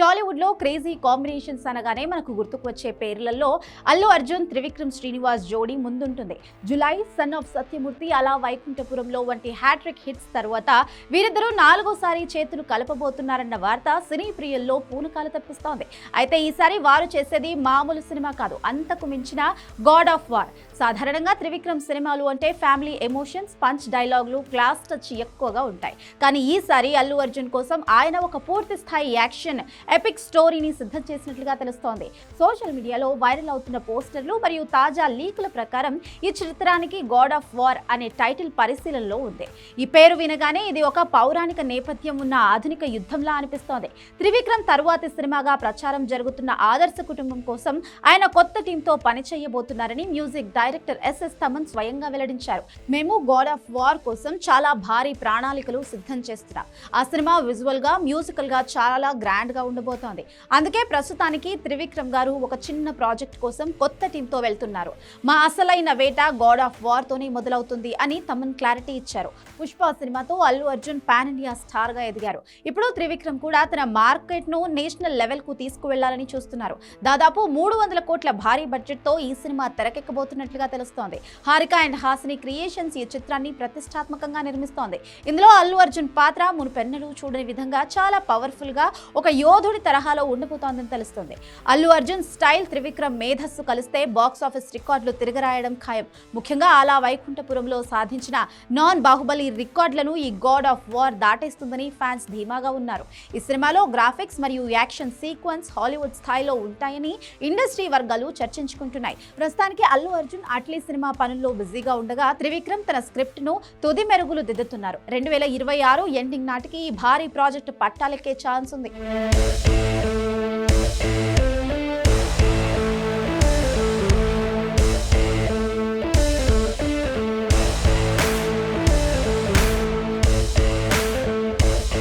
టాలీవుడ్ లో crazy combinations అనగానే మనకు గుర్తుకు వచ్చే పేర్లలో అల్లు అర్జున్, త్రివిక్రమ్ శ్రీనివాస్ జోడీ ముందుంటుంది. జులై, సన్ ఆఫ్ సత్యమూర్తి, అలా వైకుంఠపురంలో వంటి హ్యాట్రిక్ హిట్స్ తర్వాత వీరిద్దరూ నాలుగోసారి చేతులు కలపబోతున్నారన్న వార్త సినీ ప్రియుల్లో పూనకాలు తప్పిస్తోంది. అయితే ఈసారి వారు చేసేది మామూలు సినిమా కాదు, అంతకు మించిన గాడ్ ఆఫ్ వార్. సాధారణంగా త్రివిక్రమ్ సినిమాలు అంటే ఫ్యామిలీ ఎమోషన్స్, పంచ్ డైలాగులు, క్లాస్ టచ్ ఎక్కువగా ఉంటాయి. కానీ ఈసారి అల్లు అర్జున్ కోసం ఆయన ఒక పూర్తి స్థాయి యాక్షన్ ఎపిక్ స్టోరీని సిద్ధం చేసినట్లుగా తెలుస్తోంది. సోషల్ మీడియాలో వైరల్ అవుతున్న పోస్టర్లు మరియు తాజా లీకుల ప్రకారం ఈ చిత్రానికి గాడ్ ఆఫ్ వార్ అనే టైటిల్ పరిశీలనలో ఉంది. ఈ పేరు వినగానే ఇది ఒక పౌరాణిక నేపథ్యం ఉన్న ఆధునిక యుద్ధంలా అనిపిస్తోంది. త్రివిక్రమ్ తరువాతి సినిమాగా ప్రచారం జరుగుతున్న ఆదర్శ కుటుంబం కోసం ఆయన కొత్త టీంతో పనిచేయబోతున్నారని మ్యూజిక్ డైరెక్టర్ ఎస్ఎస్ తమన్ స్వయంగా వెల్లడించారు. మేము గాడ్ ఆఫ్ వార్ కోసం చాలా భారీ ప్రణాళికలు సిద్ధం చేస్తున్నాం. ఆ సినిమా విజువల్ గా, మ్యూజికల్ గా చాలా గ్రాండ్ గా ఉండబోతోంది. అందుకే ప్రస్తుతానికి త్రివిక్రమ్ గారు ఒక చిన్న ప్రాజెక్ట్ కోసం కొత్త టీంతో వెళ్తున్నారు. మా అసలైన వేట గాడ్ ఆఫ్ వార్ తోనే మొదలవుతుంది అని తమన్ క్లారిటీ ఇచ్చారు. పుష్ప సినిమాతో Allu Arjun pan India star గా ఎదిగారు. ఇప్పుడు త్రివిక్రమ్ కూడా తన మార్కెట్ ను నేషనల్ లెవెల్ కు తీసుకువెళ్లాలని చూస్తున్నారు. దాదాపు 300 కోట్ల భారీ బడ్జెట్ తో ఈ సినిమా తెరకెక్కబోతున్నట్లుగా తెలుస్తోంది. హారిక అండ్ హాసిని క్రియేషన్స్ ఈ చిత్రాన్ని ప్రతిష్టాత్మకంగా నిర్మిస్తోంది. ఇందులో అల్లు అర్జున్ పాత్ర మునుపెన్నడూ చూడని విధంగా చాలా పవర్ఫుల్ గా ఒక యోధుడి తరహాలో ఉండబోతోందని తెలుస్తుంది. అల్లు అర్జున్ స్టైల్, త్రివిక్రమ్ మేధస్సు కలిస్తే బాక్స్ ఆఫీస్ రికార్డులు తిరగరాయడం ఖాయం. ముఖ్యంగా అలా వైకుంఠపురంలో సాధించిన నాన్ బాహుబలి రికార్డులను ఈ గాడ్ ఆఫ్ వార్ దాటేస్తుందని ఫ్యాన్స్ ధీమాగా ఉన్నారు. ఈ సినిమాలో గ్రాఫిక్స్ మరియు యాక్షన్ సీక్వెన్స్ హాలీవుడ్ స్థాయిలో ఉంటాయని ఇండస్ట్రీ వర్గాలు చర్చించుకుంటున్నాయి. ప్రస్తుతానికి అల్లు అర్జున్ అట్లీ సినిమా పనుల్లో బిజీగా ఉండగా త్రివిక్రమ్ తన స్క్రిప్ట్ ను తుది మెరుగులు దిద్దుతున్నారు. 2026 ఎండింగ్ నాటికి ఈ భారీ ప్రాజెక్టు పట్టాలెక్కే ఛాన్స్ ఉంది.